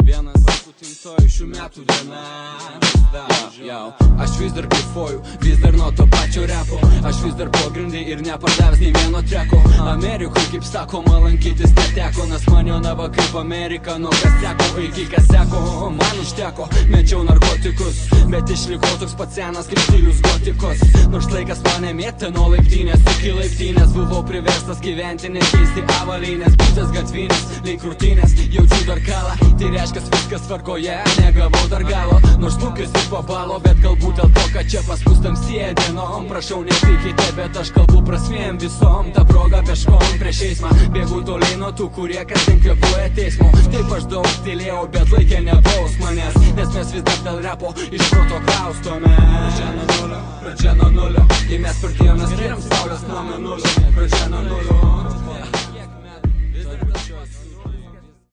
Vienas paskutintoji šių metų diena. Aš vis dar kaifuoju, vis dar nuo to pačio repo. Aš vis dar pogrindį ir nepardavęs nei vieno treko. Amerikoj, kaip sakoma, lankytis neteko, nes man jau nava kaip Amerika. Nuo kas seko iki kas seko, man užteko. Mečiau narkotikus, bet išlikau toks pats senas kaip stilius gotikos. Nors laikas mane mėtė nuo laiptinės iki laiptinės. Buvau priverstas gyventi, nekeisti avalynės. Būtas gatvinės, link krūtinės, jaučiu dar kalą. Tai reiškia viskas tvarkoje, negavau dar galo. Nors lūkis ir pabalo, bet galbūt dėl to, kad čia paspustam sėdienom. Prašau nepykite, bet aš kalbu prasmėm visom. Ta proga peškom prieš eismą, bėgu toliai nuo tų, kurie kasdien kvėpuoja teismo. Taip aš daug tylėjau, bet laikė nebaus manęs, nes mes vis dar dėl repo iš proto kraustome. Pradžia nuo nulio, kai mes pradėjome skiriam saulės nuo mėnulio. Pradžia nuo nulio.